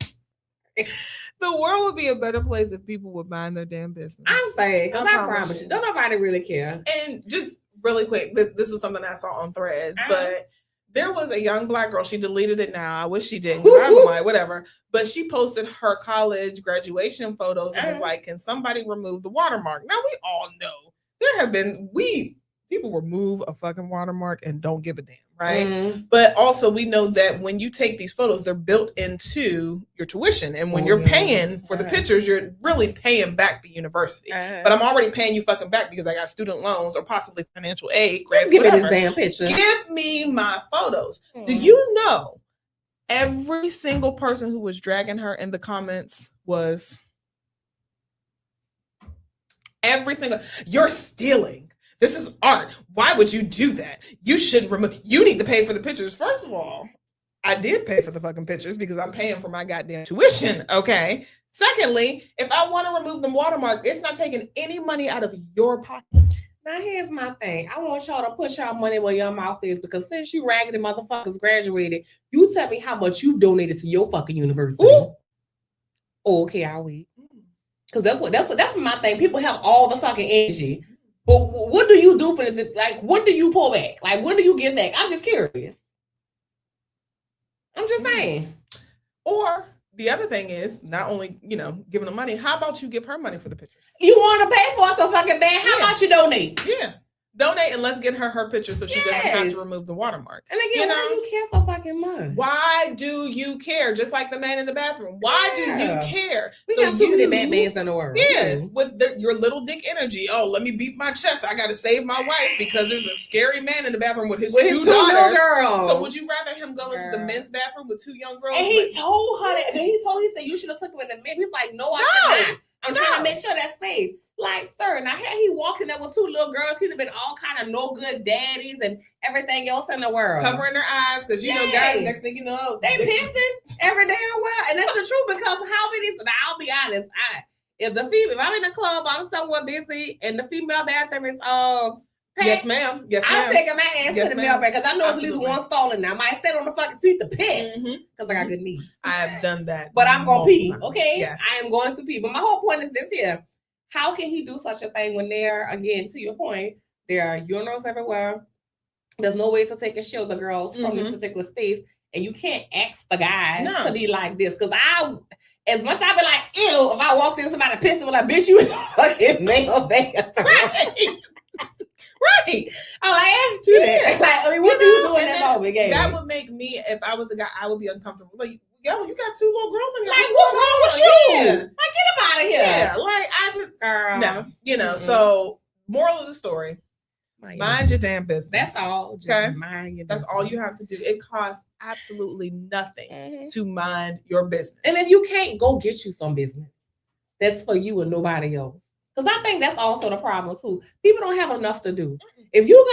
The world would be a better place if people would mind their damn business. I'm saying, because I promise you, don't nobody really care. And just really quick, this was something I saw on Threads, but there was a young Black girl. She deleted it now. I wish she didn't. I'm like, whatever. But she posted her college graduation photos and was like, can somebody remove the watermark? Now, we all know there have been, people remove a fucking watermark and don't give a damn, right? But also we know that when you take these photos, they're built into your tuition. And when you're paying for the pictures, you're really paying back the university. But I'm already paying you fucking back because I got student loans or possibly financial aid. Just give me this damn picture. Give me my photos. Do you know every single person who was dragging her in the comments was you're stealing. This is art. Why would you do that? You should you need to pay for the pictures. First of all, I did pay for the fucking pictures because I'm paying for my goddamn tuition. Okay. Secondly, if I want to remove the watermark, it's not taking any money out of your pocket. Now here's my thing. I want y'all to put y'all money where your mouth is, because since you raggedy motherfuckers graduated, you tell me how much you've donated to your fucking university. Ooh. Oh, okay, I'll wait. Because that's my thing. People have all the fucking energy. But what do you do for this? Like, when do you pull back? Like, when do you give back? I'm just curious. I'm just saying. Or the other thing is not only, giving them money. How about you give her money for the pictures? You want to pay for it so fucking bad? How about you donate? Yeah. Donate and let's get her picture so she doesn't have to remove the watermark. And again, why do you care so fucking much? Why do you care? Just like the man in the bathroom. Why do you care? We got too many Batmans in the world. Yeah, with your little dick energy. Oh, let me beat my chest. I got to save my wife because there's a scary man in the bathroom with his two daughters. Girls. So would you rather him go into the men's bathroom with 2 young girls? And he told her that. He said you should have took him in the men. He's like, no, I should not. I'm trying to make sure that's safe. Like, sir, now here he walks in there with 2 little girls. He's been all kind of no good daddies and everything else in the world. Covering their eyes because, guys, next thing you know. They pissing every damn well. And that's the truth, because how many, now I'll be honest, if I'm in the club, I'm somewhere busy, and the female bathroom is yes, ma'am. Yes, I'm taking my ass to the male bathroom because I know it's at least one stall in there. I might stand on the fucking seat to piss because I got good knees. I've done that. But I'm going to pee, okay? Yes. I am going to pee. But my whole point is this here. How can he do such a thing when again, to your point, there are urinals everywhere. There's no way to take and shield the girls from this particular space. And you can't ask the guys to be like this. Because as much I be like, ew, if I walked in somebody pissing, I'm like, bitch, you in the fucking male bathroom. Right. I'm like, do that. Like, what do you do in that moment? That would make me, if I was a guy, I would be uncomfortable. Like, yo, you got 2 little girls in here. Like, what's wrong with you? Yeah. Like, get them out of here. Yeah, like, I just, girl. No, so, moral of the story, mind your damn business. That's all. Just mind your business. That's all you have to do. It costs absolutely nothing to mind your business. And if you can't, go get you some business that's for you and nobody else. Because I think that's also the problem too. People don't have enough to do. If you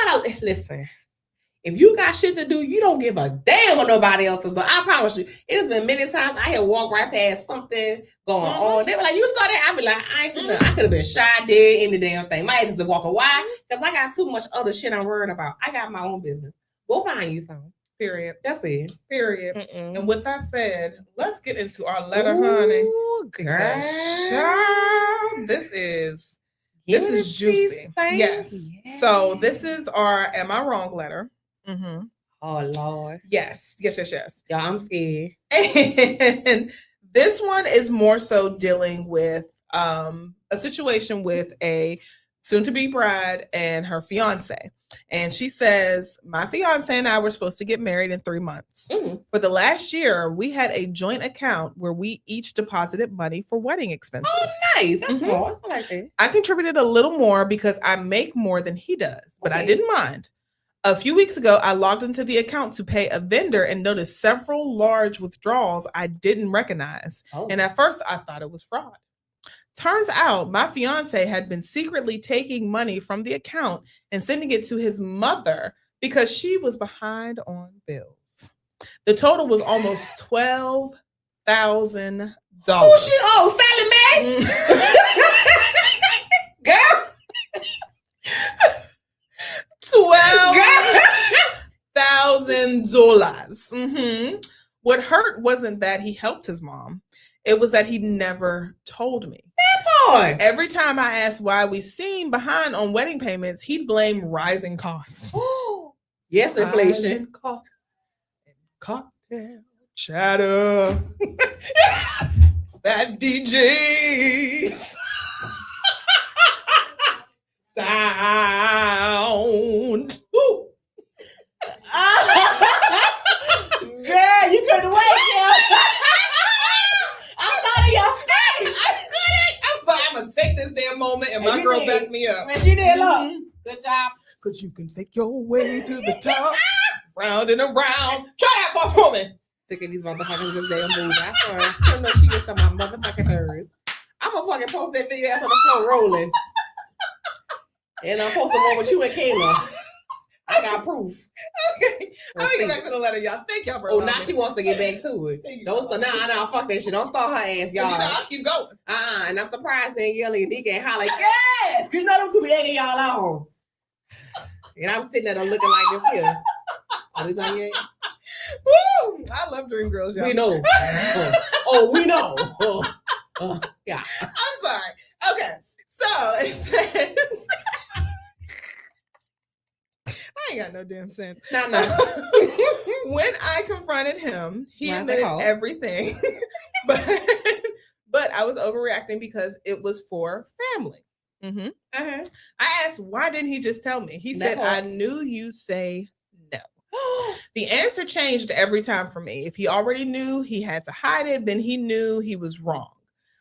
got shit to do, you don't give a damn what nobody else is doing. I promise you. It has been many times I had walked right past something going on. They were like, you saw that? I'd be like, I ain't seen nothing. I could have been shot dead in the damn thing. Might just walk away because I got too much other shit I'm worried about. I got my own business. Go find you some. Period. That's it. Period. Mm-mm. And with that said, let's get into our letter, honey. Girl. Child, this is juicy. Yes. So this is our "Am I Wrong" letter. Mm-hmm. Oh Lord. Yes. Y'all, I'm scared. And this one is more so dealing with a situation with a soon-to-be bride and her fiance. And she says, my fiance and I were supposed to get married in 3 months. For the last year, we had a joint account where we each deposited money for wedding expenses. Oh, nice. That's smart. I like that. I contributed a little more because I make more than he does, but I didn't mind. A few weeks ago, I logged into the account to pay a vendor and noticed several large withdrawals I didn't recognize. And at first, I thought it was fraud. Turns out my fiance had been secretly taking money from the account and sending it to his mother because she was behind on bills. The total was almost $12,000. Who she owe? Sally Mae? Girl. $12,000. What hurt wasn't that he helped his mom. It was that he never told me. That boy. Every time I asked why we seemed behind on wedding payments, he'd blame rising costs. Yes, inflation. Costs and cocktail chatter. That DJ's sound. Ooh. Girl, you couldn't wait, girl. I thought of your face. I couldn't. I'm sorry. I'm gonna take this damn moment and my girl backed me up. And she did. Look. Good job. Cause you can take your way to the top, round and around. Try that for a moment. Sick of these motherfuckers this damn movie. I don't know she gets on my motherfucking nerves. I'm gonna fucking post that video ass on the floor rolling. And I'm posting one with you and Kayla. I got proof. Okay. I'm gonna get back to the letter, y'all. Thank y'all for now she wants to get back to it. Don't start fuck that shit. Don't start her ass, y'all. I'll keep going. And I'm surprised that Yelly and Nika and holler, yes! You know them two be egging y'all on. And I'm sitting there looking like this here. Are we done yet? Woo! I love Dream Girls, y'all. We know. We know. Yeah. I'm sorry. Okay. So it says I ain't got no damn sense. No. When I confronted him, he admitted everything. but I was overreacting because it was for family. I asked, why didn't he just tell me? He said, I knew you say no. The answer changed every time for me. If he already knew he had to hide it, then he knew he was wrong.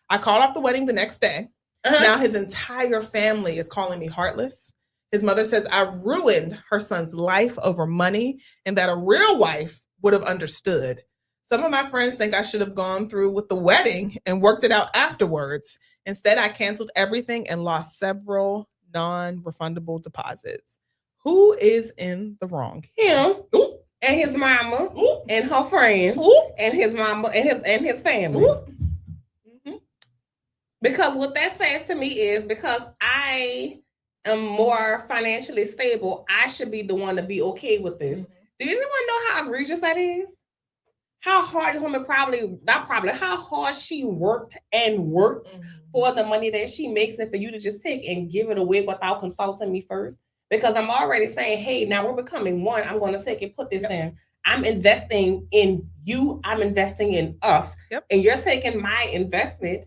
I called off the wedding the next day. Now his entire family is calling me heartless. His mother says I ruined her son's life over money and that a real wife would have understood. Some of my friends think I should have gone through with the wedding and worked it out afterwards. Instead, I canceled everything and lost several non-refundable deposits. Who is in the wrong? Him. Ooh. And his mama. Ooh. And her friends. Ooh. And his mama and his family. Because what that says to me is because I am more financially stable, I should be the one to be okay with this. Do anyone know how egregious that is? How hard this woman how hard she worked and works for the money that she makes and for you to just take and give it away without consulting me first. Because I'm already saying, hey, now we're becoming one. I'm going to take and put this in. I'm investing in you. I'm investing in us. And you're taking my investment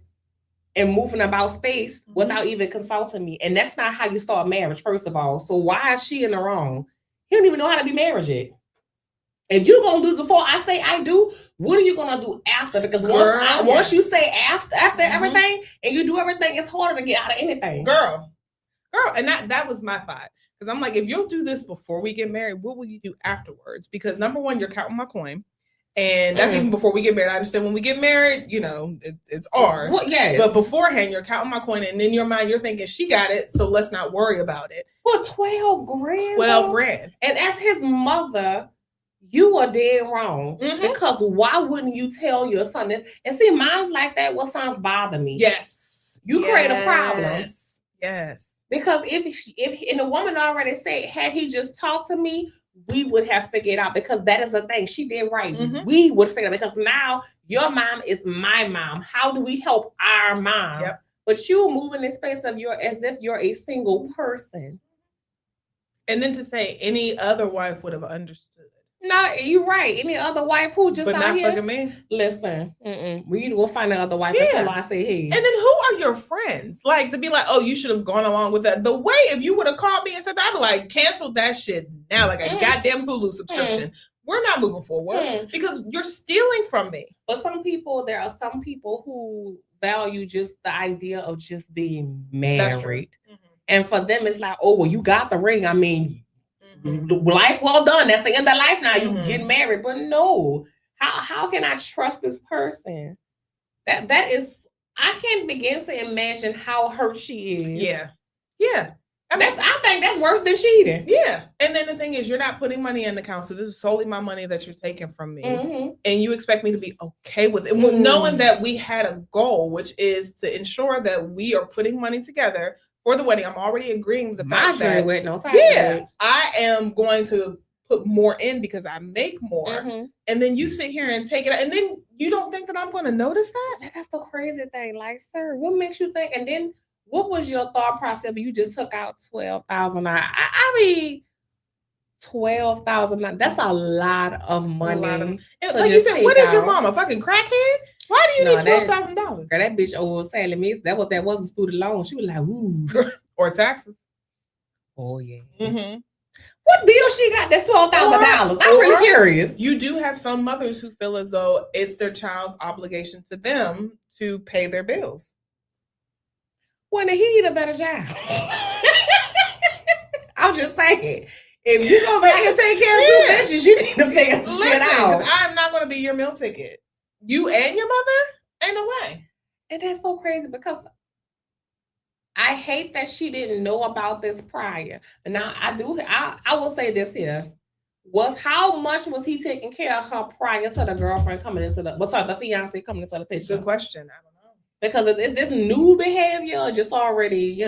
and moving about space without even consulting me. And that's not how you start marriage, first of all. So why is she in the wrong? He don't even know how to be married yet. If you're going to do before I say I do, what are you going to do after? Because once you say after everything and you do everything, it's harder to get out of anything. Girl. And that was my thought. Because I'm like, if you'll do this before we get married, what will you do afterwards? Because number one, you're counting my coin. And that's even before we get married. I understand when we get married, it's ours. Well, yes. But beforehand, you're counting my coin. And in your mind, you're thinking, she got it, so let's not worry about it. Well, $12,000. 12 grand. And as his mother, you are dead wrong. Because why wouldn't you tell your son this? And see, moms like that, what sons bother me. Yes. You create a problem. Yes. Because if and the woman already said, had he just talked to me, we would have figured out, because that is a thing. She did right. Mhm. We would figure it out, because now your mom is my mom. How do we help our mom? Yep. But you move in the space of as if you're a single person. And then to say any other wife would have understood. No, you're right. Any other wife who just but out not here, fucking me. listen, we need to go find another wife until I say, hey. And then who are your friends? Like, to be like, oh, you should have gone along with that. The way, if you would have called me and said that, I'd be like, cancel that shit now, like a goddamn Hulu subscription. We're not moving forward because you're stealing from me. But there are some people who value just the idea of just being married. And for them, it's like, oh, well, you got the ring. I mean, life well done. That's the end of life now. You get married. But no, how can I trust this person? That is, I can't begin to imagine how hurt she is. Yeah. I think that's worse than cheating. Yeah. And then the thing is, you're not putting money in the account. So this is solely my money that you're taking from me. And you expect me to be okay with it. Knowing that we had a goal, which is to ensure that we are putting money together for the wedding. I'm already agreeing with the fact that I am going to put more in because I make more. And then you sit here and take it out. And then you don't think that I'm going to notice that? That's the crazy thing. Like, sir, what makes you think? And then what was your thought process when you just took out $12,000? I mean, $12,000. That's a lot of money. So like you said, what is your mama? Fucking crackhead? Why do you need $12,000? Girl, that bitch old Sally Miss. That was student loan. She was like, ooh. Or taxes. Oh yeah. What bill she got? That's $12,000. I'm really curious. You do have some mothers who feel as though it's their child's obligation to them to pay their bills. Well, then he need a better job. I'm just saying. If you go back and take care of two bitches, you need to figure some shit out. I'm not going to be your meal ticket. You and your mother? Ain't no way. And that's so crazy because I hate that she didn't know about this prior. Now I will say this here. How much was he taking care of her prior to the girlfriend coming into the fiance coming into the picture? Good question. I don't know. Because is this new behavior or just already,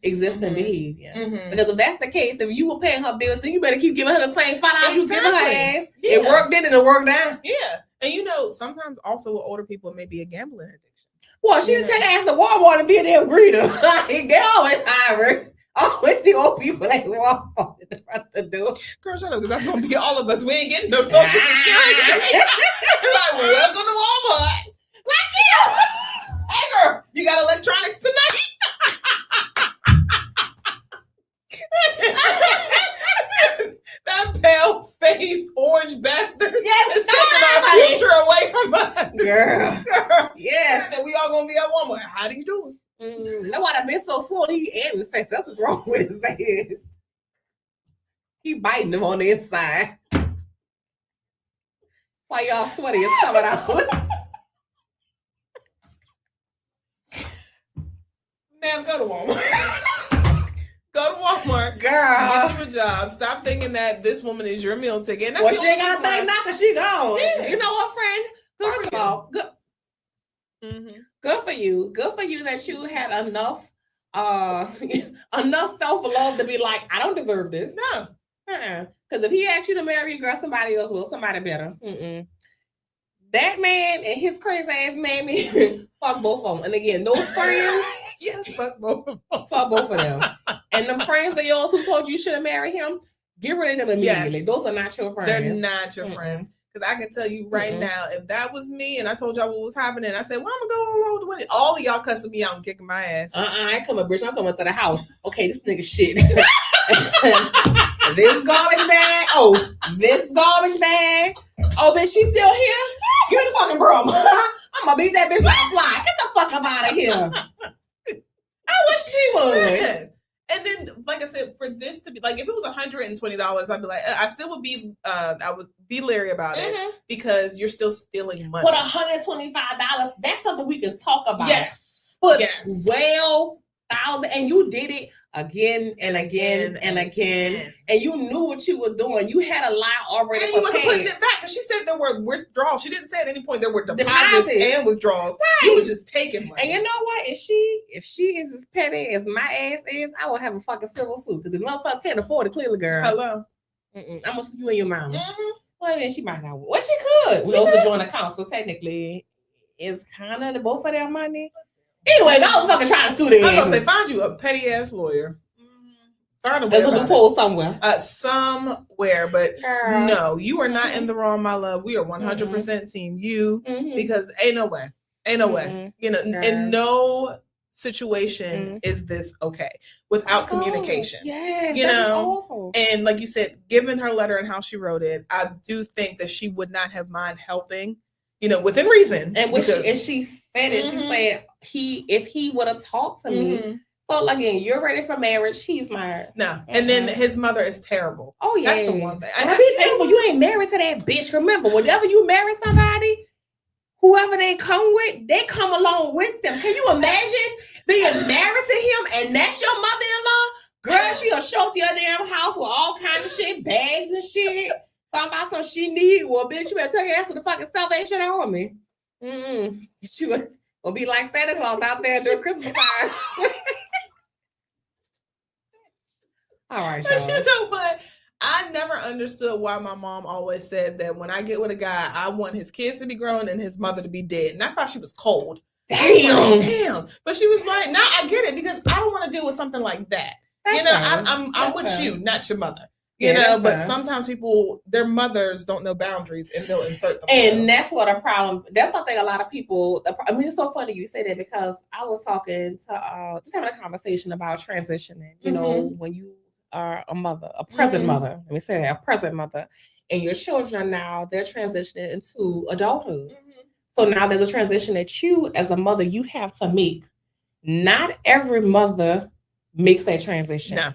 existing behavior? Because if that's the case, if you were paying her bills, then you better keep giving her the same $5 you giving her ass. It worked then and it worked out. Yeah. And sometimes also with older people, it may be a gambling addiction. Well, she would take her ass to Walmart and be a damn greeter. Like, they always hire. I always see old people at Walmart in the front of the door. Girl, shut up, because that's going to be all of us. We ain't getting no social security. Like, welcome to Walmart. Like, yeah. Hey, girl, you got electronics tonight? That pale-faced orange bastard is taking our future away from us. Girl. Yes. And we all going to be at Walmart. How do you do it? That's why that bitch so swole. He in the face. That's what's wrong with his face. He biting him on the inside. Why y'all sweaty is coming out. Ma'am, go to Walmart. Go to Walmart. Girl. Get you a job. Stop thinking that this woman is your meal ticket. Well, she ain't got to think now because she gone. Yeah. You know what, friend? First of all, good. Good for you. Good for you that you had enough self-love to be like, I don't deserve this. No. Because if he asked you to marry a girl, somebody else will, somebody better. That man and his crazy ass mammy, fuck both of them. And again, those friends, yes, fuck both of them. Fuck both of them. And the friends of yours who told you should have married him, get rid of them immediately. Yes. Those are not your friends. They're not your friends. Because I can tell you right now, if that was me and I told y'all what was happening, I said, well, I'm going to go along with the wedding. All of y'all cussing me out and kicking my ass. I ain't coming, bitch. I'm coming to the house. Okay, this nigga shit. This garbage bag. Oh, this garbage bag. Oh, bitch, she's still here? Give me the fucking broom. I'm going to beat that bitch like a fly. Get the fuck up out of here. I wish she would. And then, like I said, for this to be like, if it was $120, I'd be like, I still would be, I would be leery about it because you're still stealing money. But $125, that's something we can talk about. Yes. But 12,000, and you did it again and again and again, and you knew what you were doing. You had a lie already. And you wasn't putting it back because she said there were withdrawals. She didn't say at any point there were deposits and withdrawals. Right. You was just taking money. And you know what? If she is as petty as my ass is, I will have a fucking civil suit because the motherfuckers can't afford it. Clearly, girl. Hello. I'm gonna see you and your mama. Mm-hmm. Well, then she might not. Well, she could. We also join account, so technically, it's kind of the both of their money. Anyway, I was fucking trying to sue them. I'm gonna say, find you a petty ass lawyer. There's a loophole somewhere. Somewhere, but Girl. No, you are not in the wrong, my love. We are 100% team you because ain't no way. You know, in no situation is this okay without communication. Yes, you know, awful. And like you said, given her letter and how she wrote it, I do think that she would not have mind helping. You know, within reason. And she said it. She said if he would have talked to me. So again, you're ready for marriage. He's married. No. And then his mother is terrible. Oh, yeah. That's the one thing. I be thankful you ain't married to that bitch. Remember, whenever you marry somebody, whoever they come with, they come along with them. Can you imagine being married to him and that's your mother-in-law? Girl, she'll show up to your damn house with all kinds of shit, bags and shit. Talking about some she need. Well, bitch, you better take your ass to the fucking Salvation Army. She will be like Santa Claus out there during Christmas time. All right, but you know what? I never understood why my mom always said that when I get with a guy, I want his kids to be grown and his mother to be dead. And I thought she was cold. Damn. But she was like, "Now I get it because I don't want to deal with something like that." That's I'm with you, not your mother. You know, but sometimes people, their mothers don't know boundaries and they'll insert them. And that's what a problem. That's something a lot of people. I mean, it's so funny you say that because I was talking to just having a conversation about transitioning. You know, when you are a mother, a present mother. Let me say that, a present mother, and your children now they're transitioning into adulthood. So now there's a transition that you, as a mother, you have to make. Not every mother makes that transition. No.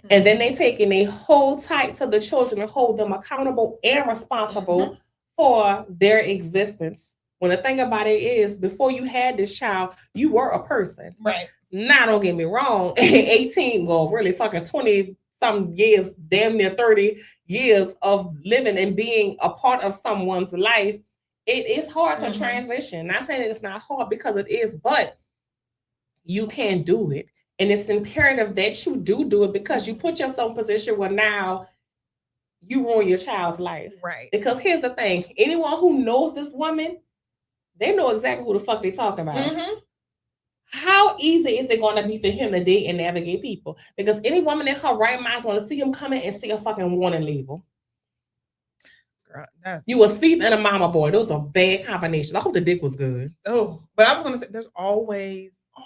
And then they take and they hold tight to the children and hold them accountable and responsible for their existence. When the thing about it is, before you had this child, you were a person. Right. Now, don't get me wrong. 18, well, really fucking 20-some years, damn near 30 years of living and being a part of someone's life, it is hard to transition. Not saying that it's not hard because it is, but you can do it. And it's imperative that you do it because you put yourself in a position where now you ruin your child's life. Right. Because here's the thing. Anyone who knows this woman, they know exactly who the fuck they talking about. How easy is it going to be for him to date and navigate people? Because any woman in her right mind is going to see him coming and see a fucking warning label. Girl, you a thief and a mama boy. Those are bad combinations. I hope the dick was good. Oh, but I was going to say, there's always a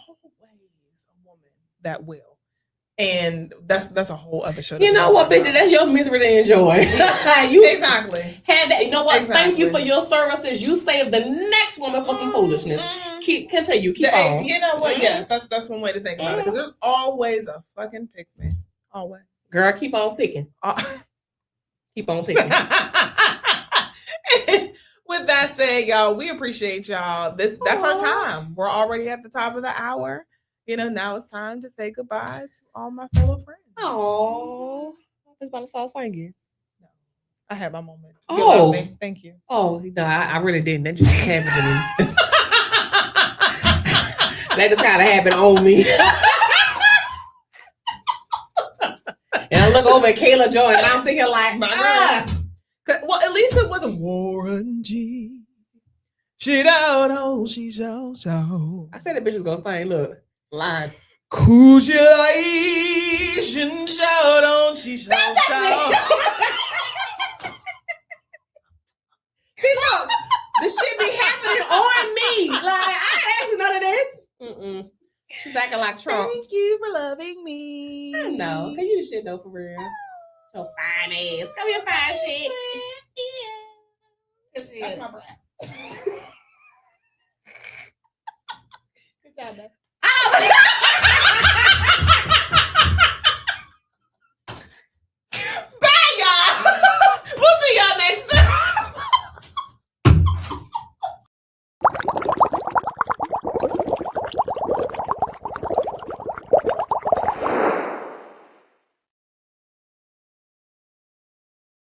woman that will. And that's a whole other show. You know what, bitch? That's your misery to enjoy. You exactly had that. You know what? Exactly. Thank you for your services. You saved the next woman for some foolishness. Continue. Keep on. You know what? Yes, that's one way to think about it. Because there's always a fucking pick me. Always. Girl, keep on picking. Keep on picking. With that said, y'all, we appreciate y'all. That's our time. We're already at the top of the hour. You know, now it's time to say goodbye to all my fellow friends. Oh, I was about to start singing. No, I had my moment. Oh, thank you. Oh, no, I really didn't. That just happened to me. That just kind of happened on me. And I look over at Kayla Joy, and I'm thinking like, Well, at least it wasn't Warren G. She don't, she so. I said that bitch was gonna sing. Look. Line. Congratulations, shout on, she shout. See, look, the shit be happening on me. Like, I ain't asking none of this. She's acting like Trump. Thank you for loving me. I know. Can you do shit though, for real? So fine ass. Come here, fine shit. Yeah. That's my breath. Good job, babe.